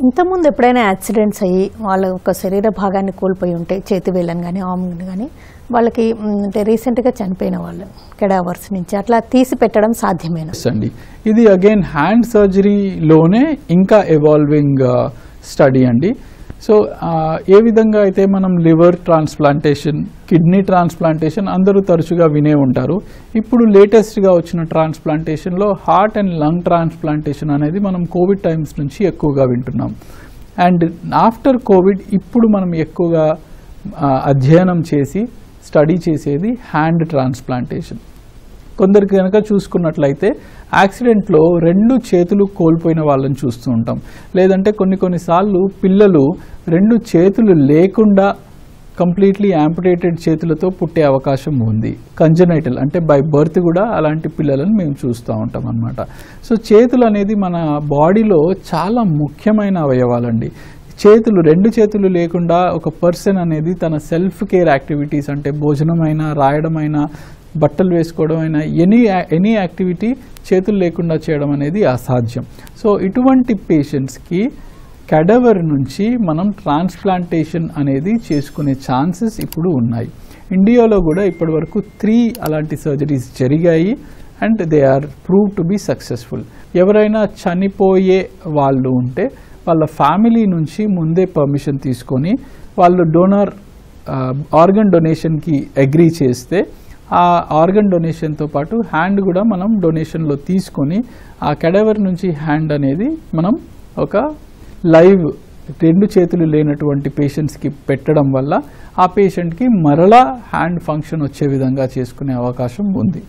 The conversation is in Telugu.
ఇంతకుముందు ఎప్పుడైనా యాక్సిడెంట్స్ అయ్యి వాళ్ళ ఒక శరీర భాగాన్ని కోల్పోయి ఉంటే చేతి వేళ్ళని కానీ ఆర్మ్ని కానీ వాళ్ళకి అంటే రీసెంట్గా చనిపోయిన వాళ్ళు కెడావర్స్ నుంచి అట్లా తీసి పెట్టడం సాధ్యమేనా? అండి ఇది అగైన్ హ్యాండ్ సర్జరీలోనే ఇంకా ఎవాల్వింగ్ స్టడీ అండి. సో ఏ విధంగా అయితే మనం లివర్ ట్రాన్స్ప్లాంటేషన్, కిడ్నీ ట్రాన్స్ప్లాంటేషన్ అందరూ తరచుగా వినే ఉంటారు. ఇప్పుడు లేటెస్ట్గా వచ్చిన ట్రాన్స్ప్లాంటేషన్లో హార్ట్ అండ్ లంగ్ ట్రాన్స్ప్లాంటేషన్ అనేది మనం కోవిడ్ టైమ్స్ నుంచి ఎక్కువగా వింటున్నాం. అండ్ ఆఫ్టర్ కోవిడ్ ఇప్పుడు మనం ఎక్కువగా అధ్యయనం చేసి స్టడీ చేసేది హ్యాండ్ ట్రాన్స్ప్లాంటేషన్. కొందరికి కనుక చూసుకున్నట్లయితే యాక్సిడెంట్లో 2 చేతులు కోల్పోయిన వాళ్ళని చూస్తూ ఉంటాం. లేదంటే కొన్నిసార్లు పిల్లలు 2 చేతులు లేకుండా కంప్లీట్లీ యాంపుటేటెడ్ చేతులతో పుట్టే అవకాశం ఉంది. కంజనైటల్ అంటే బై బర్త్ కూడా అలాంటి పిల్లలను మేము చూస్తూ ఉంటాం అన్నమాట. సో చేతులు అనేది మన బాడీలో చాలా ముఖ్యమైన అవయవాలండి. 2 చేతులు లేకుండా ఒక పర్సన్ అనేది తన సెల్ఫ్ కేర్ యాక్టివిటీస్ అంటే భోజనమైనా, రాయడమైనా, బట్టలు వేసుకోవడం అయినా ఎనీ యాక్టివిటీ చేతులు లేకుండా చేయడం అనేది అసాధ్యం. సో ఇటువంటి పేషెంట్స్కి కెడవర్ నుంచి మనం ట్రాన్స్ప్లాంటేషన్ అనేది చేసుకునే ఛాన్సెస్ ఇప్పుడు ఉన్నాయి. ఇండియాలో కూడా ఇప్పటి వరకు 3 అలాంటి సర్జరీస్ జరిగాయి and they are prove to be successful. ఎవరైనా చనిపోయే వాళ్ళు ఉంటే వాళ్ళ ఫ్యామిలీ నుంచి ముందే పర్మిషన్ తీసుకొని వాళ్ళు డోనర్ ఆర్గన్ డొనేషన్కి అగ్రీ చేస్తే ఆ ఆర్గన్ డొనేషన్తో పాటు హ్యాండ్ కూడా మనం డొనేషన్లో తీసుకొని ఆ కెడవర్ నుంచి హ్యాండ్ అనేది మనం ఒక లైవ్ 2 చేతులు లేనటువంటి పేషెంట్స్కి పెట్టడం వల్ల ఆ పేషెంట్కి మరలా హ్యాండ్ ఫంక్షన్ వచ్చే విధంగా చేసుకునే అవకాశం ఉంది.